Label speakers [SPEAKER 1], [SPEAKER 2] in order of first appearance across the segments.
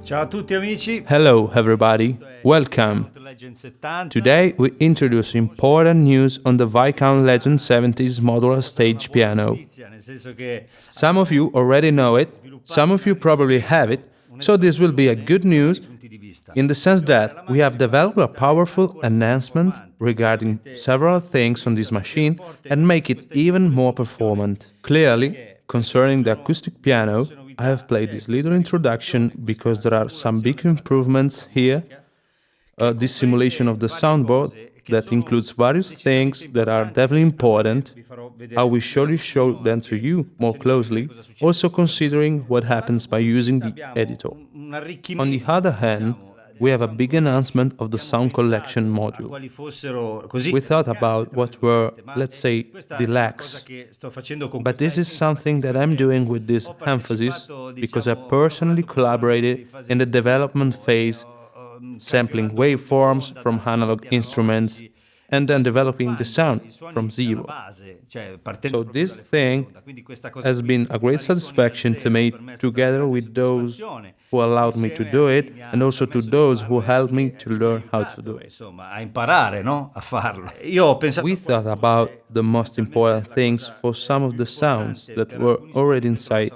[SPEAKER 1] Ciao a tutti amici.
[SPEAKER 2] Hello everybody, welcome. Today we introduce important news on the Viscount Legend 70s modular stage piano. Some of you already know it, some of you probably have it, so this will be a good news in the sense that we have developed a powerful enhancement regarding several things on this machine and make it even more performant. Clearly, concerning the acoustic piano, I have played this little introduction because there are some big improvements here. This simulation of the soundboard that includes various things that are definitely important. I will surely show them to you more closely, also considering what happens by using the editor. On the other hand, we have a big announcement of the sound collection module. We thought about what were, let's say, the lacks, but this is something that I'm doing with this emphasis because I personally collaborated in the development phase, sampling waveforms from analog instruments and then developing the sound from zero. So this thing has been a great satisfaction to me, together with those who allowed me to do it and also to those who helped me to learn how to do it. We thought about the most important things for some of the sounds that were already inside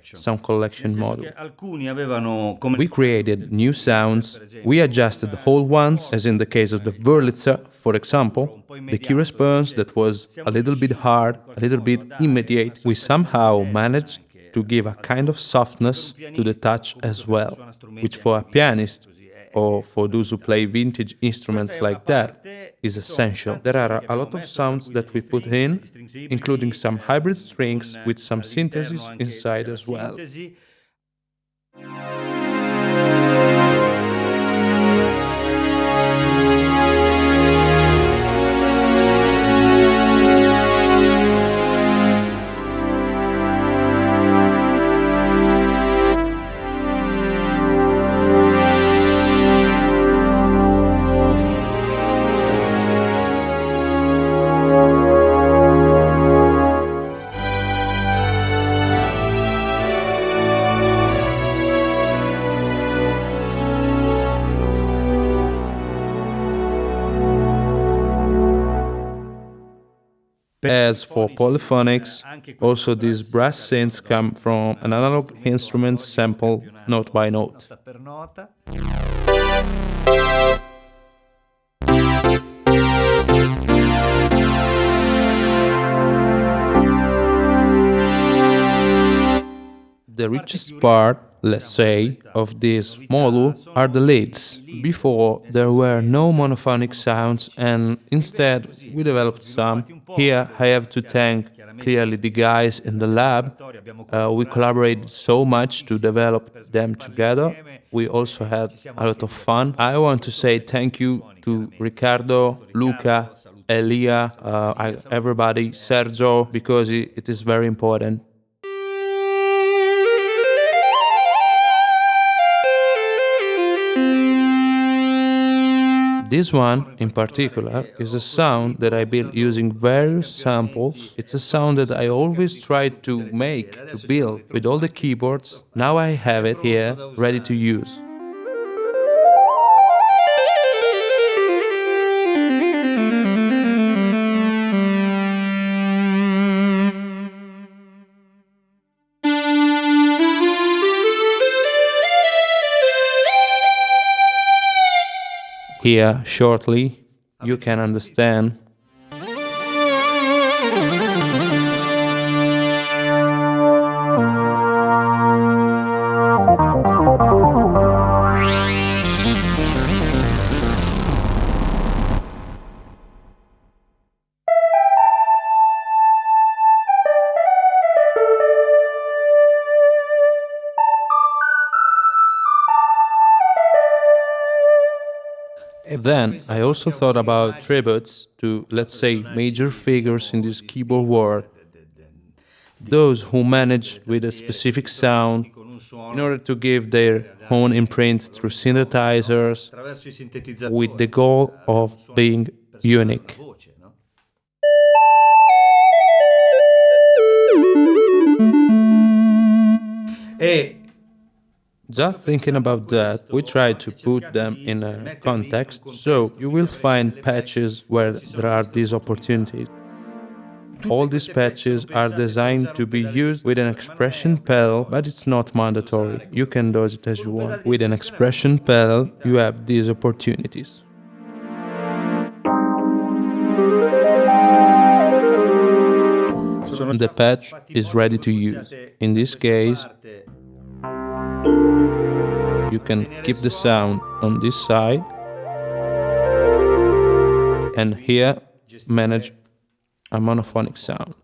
[SPEAKER 2] sound collection module. We created new sounds, we adjusted old ones, as in the case of the Wurlitzer, for example, the key response that was a little bit hard, a little bit immediate. We somehow managed to give a kind of softness to the touch as well, which for a pianist or for those who play vintage instruments like that is essential. There are a lot of sounds that we put in, including some hybrid strings with some synthesis inside as well. As for polyphonics, also these brass synths come from an analog instrument sample note by note. The richest part, let's say, of this module are the leads. Before, there were no monophonic sounds and instead we developed some. Here I have to thank clearly the guys in the lab. We collaborated so much to develop them together. We also had a lot of fun. I want to say thank you to Riccardo, Luca, Elia, everybody, Sergio, because it is very important. This one, in particular, is a sound that I built using various samples. It's a sound that I always tried to make, to build, with all the keyboards. Now I have it here, ready to use. Here, shortly, you can understand. Then I also thought about tributes to, let's say, major figures in this keyboard world. Those who manage with a specific sound in order to give their own imprint through synthesizers with the goal of being unique. Just thinking about that, we try to put them in a context, so you will find patches where there are these opportunities. All these patches are designed to be used with an expression pedal, but it's not mandatory. You can do it as you want. With an expression pedal, you have these opportunities. The patch is ready to use. In this case, you can keep the sound on this side and here manage a monophonic sound.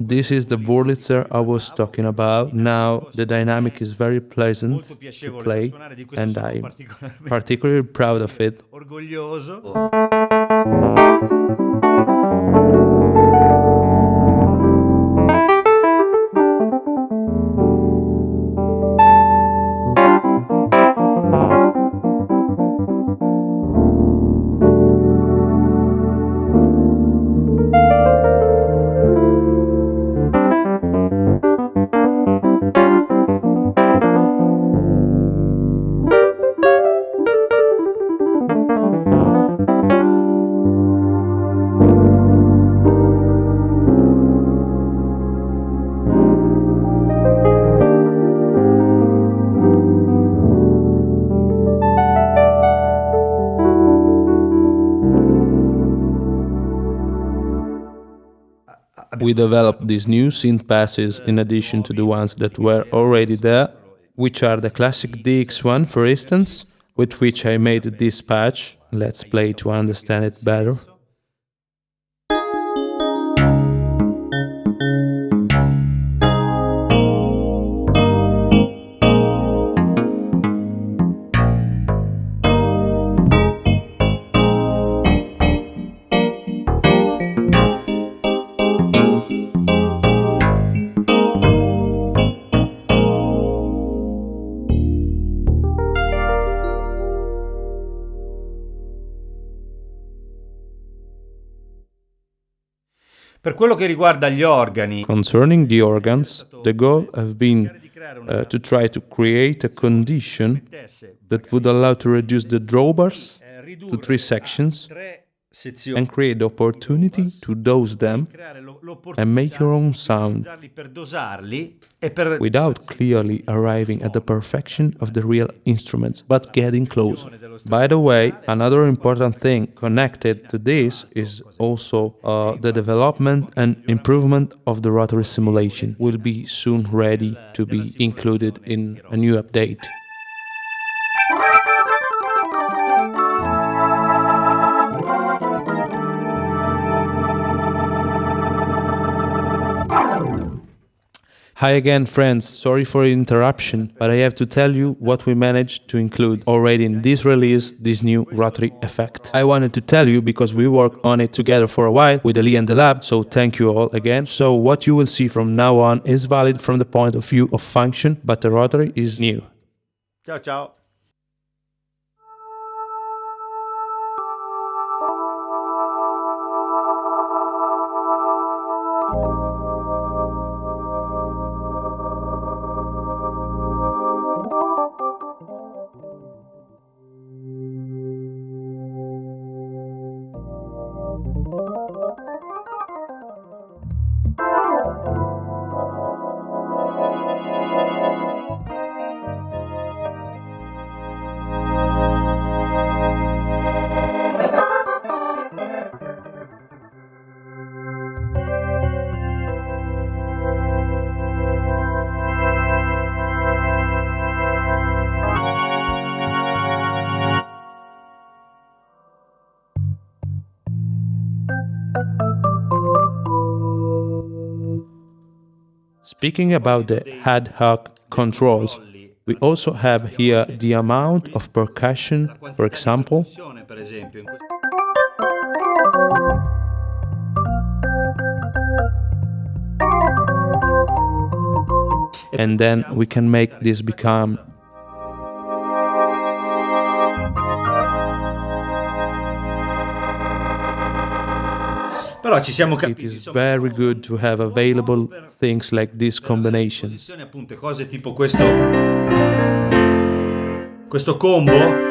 [SPEAKER 2] This is the Wurlitzer I was talking about. Now the dynamic is very pleasant to play and I'm particularly proud of it. We developed these new synth passes in addition to the ones that were already there, which are the classic DX1 for instance, with which I made this patch. Let's play to understand it better.
[SPEAKER 1] Per quello che riguarda gli organi,
[SPEAKER 2] Concerning the organs, the goal has been to try to create a condition that would allow to reduce the drawbars to 3 sections and create the opportunity to dose them and make your own sound without clearly arriving at the perfection of the real instruments, but getting closer. By the way, another important thing connected to this is also the development and improvement of the rotary simulation will be soon ready to be included in a new update. Hi again, friends, sorry for the interruption, but I have to tell you what we managed to include already in this release, this new rotary effect. I wanted to tell you because we worked on it together for a while with Ali and the lab, so thank you all again. So what you will see from now on is valid from the point of view of function, but the rotary is new.
[SPEAKER 1] ciao ciao.
[SPEAKER 2] Speaking about the ad hoc controls, we also have here the amount of percussion, for example, and then we can make this become
[SPEAKER 1] Però ci siamo
[SPEAKER 2] it
[SPEAKER 1] capiti,
[SPEAKER 2] is
[SPEAKER 1] insomma,
[SPEAKER 2] very good to have available things like these combinations.
[SPEAKER 1] appunto cose tipo questo combo.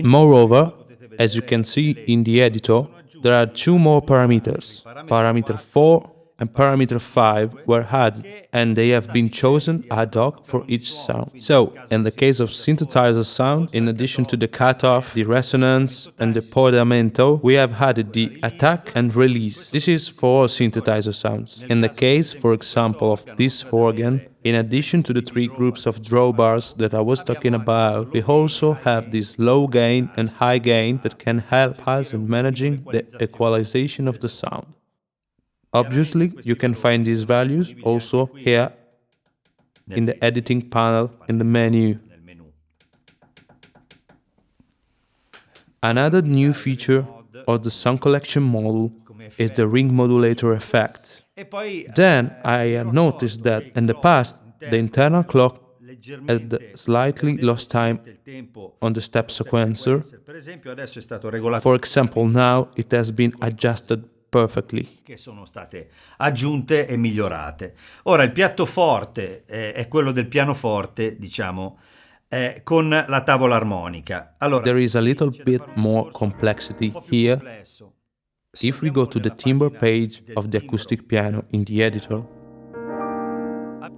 [SPEAKER 2] Moreover, as you can see in the editor, there are two more parameters. Parameter 4 and parameter 5 were added, and they have been chosen ad hoc for each sound. So, in the case of synthesizer sound, in addition to the cutoff, the resonance, and the podamento, we have added the attack and release. This is for all synthesizer sounds. In the case, for example, of this organ, in addition to the three groups of drawbars that I was talking about, we also have this low gain and high gain that can help us in managing the equalization of the sound. Obviously, you can find these values also here in the editing panel in the menu. Another new feature of the sound collection module is the ring modulator effect. Then I noticed that in the past, the internal clock had slightly lost time on the step sequencer. For example, now it has been adjusted perfectly.
[SPEAKER 1] Che sono state aggiunte e migliorate. Ora il piatto forte è quello del pianoforte, diciamo, con la tavola armonica. Allora,
[SPEAKER 2] there is a little bit more complexity here. If we go to the timbre page of the acoustic piano in the editor,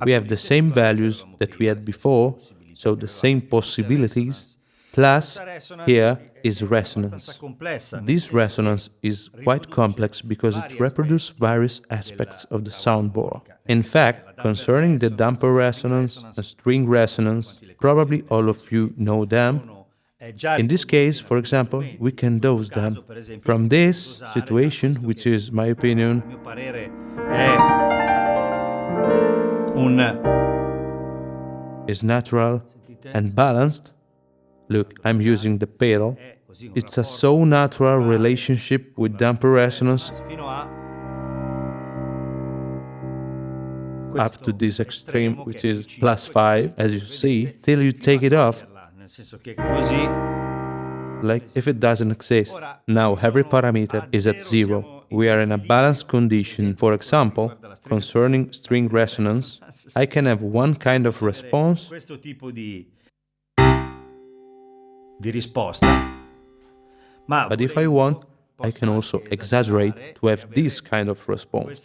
[SPEAKER 2] we have the same values that we had before, so the same possibilities, plus here is resonance. This resonance is quite complex because it reproduces various aspects of the soundboard. In fact, concerning the damper resonance and string resonance, probably all of you know them. In this case, for example, we can dose them. From this situation, which is my opinion, is natural and balanced. Look, I'm using the pedal. It's a so natural relationship with damper resonance up to this extreme, which is +5, as you see, till you take it off, like if it doesn't exist. Now every parameter is at 0. We are in a balanced condition. For example, concerning string resonance, I can have one kind of response
[SPEAKER 1] di risposta.
[SPEAKER 2] But if I want, I can also exaggerate to have this kind of response.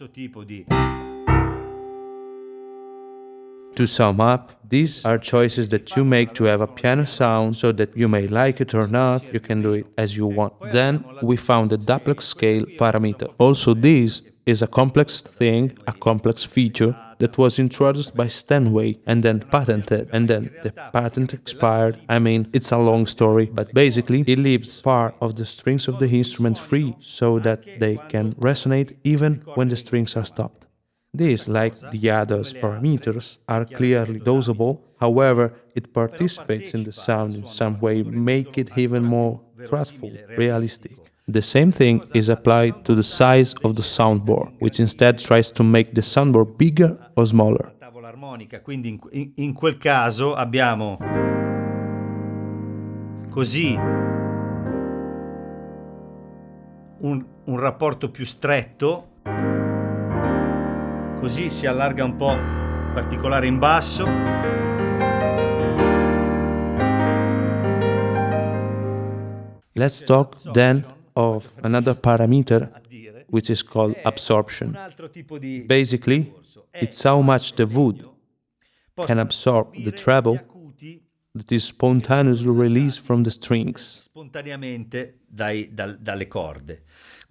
[SPEAKER 2] To sum up, these are choices that you make to have a piano sound so that you may like it or not, you can do it as you want. Then we found the duplex scale parameter. Also this is a complex thing, a complex feature that was introduced by Stanway and then patented, and then the patent expired. I mean, it's a long story, but basically it leaves part of the strings of the instrument free so that they can resonate even when the strings are stopped. These, like the other parameters, are clearly dosable, however, it participates in the sound in some way, make it even more trustful, realistic. The same thing is applied to the size of the soundboard, which instead tries to make the soundboard bigger or smaller.
[SPEAKER 1] Quindi in quel caso abbiamo così un rapporto più stretto, così si allarga un po', in particolare in basso.
[SPEAKER 2] Let's talk then of another parameter which is called absorption. Basically, it's how much the wood can absorb the treble that is spontaneously released from the strings.
[SPEAKER 1] Spontaneamente dalle corde.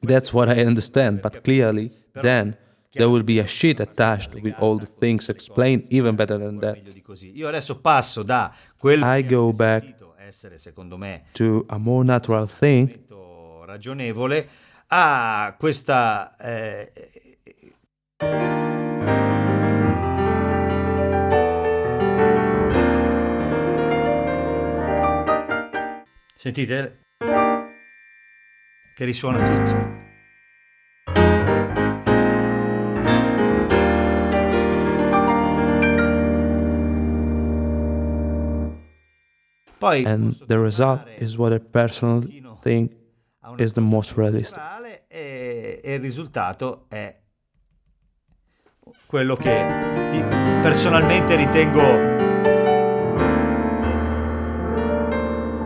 [SPEAKER 2] That's what I understand, but clearly, then, There will be a sheet attached with all the things explained even better than that.
[SPEAKER 1] Io adesso passo da quel
[SPEAKER 2] I go back
[SPEAKER 1] essere, secondo me,
[SPEAKER 2] to a more natural thing.
[SPEAKER 1] Ragionevole a questa sentite che risuona tutto. Poi,
[SPEAKER 2] and the result is what I personally think is the most realistic.
[SPEAKER 1] E il risultato è quello che personalmente ritengo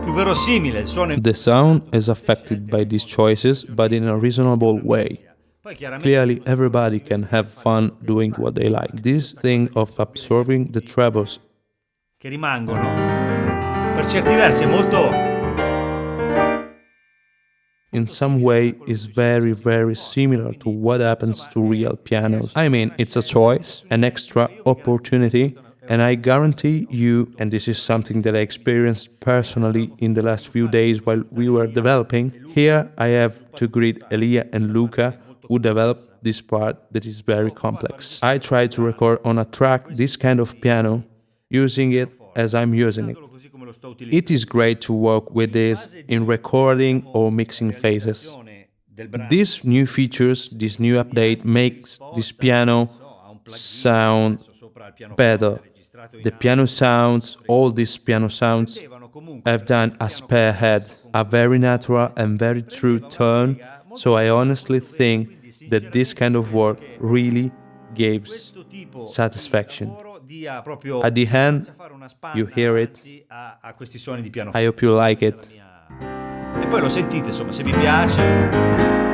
[SPEAKER 1] più verosimile.
[SPEAKER 2] The sound is affected by these choices, but in a reasonable way. Clearly, everybody can have fun doing what they like. This thing of absorbing the trebles
[SPEAKER 1] che rimangono per certi versi molto
[SPEAKER 2] in some way is very, very similar to what happens to real pianos. I mean, it's a choice, an extra opportunity, and I guarantee you, and this is something that I experienced personally in the last few days while we were developing, here I have to greet Elia and Luca, who developed this part that is very complex. I tried to record on a track this kind of piano, using it as I'm using it. It is great to work with this in recording or mixing phases. These new features, this new update makes this piano sound better. The piano sounds, all these piano sounds, have done a spearhead, a very natural and very true turn, so I honestly think that this kind of work really gives satisfaction. At the end, you hear it. I hope you like it.
[SPEAKER 1] E poi lo sentite, insomma, se vi piace.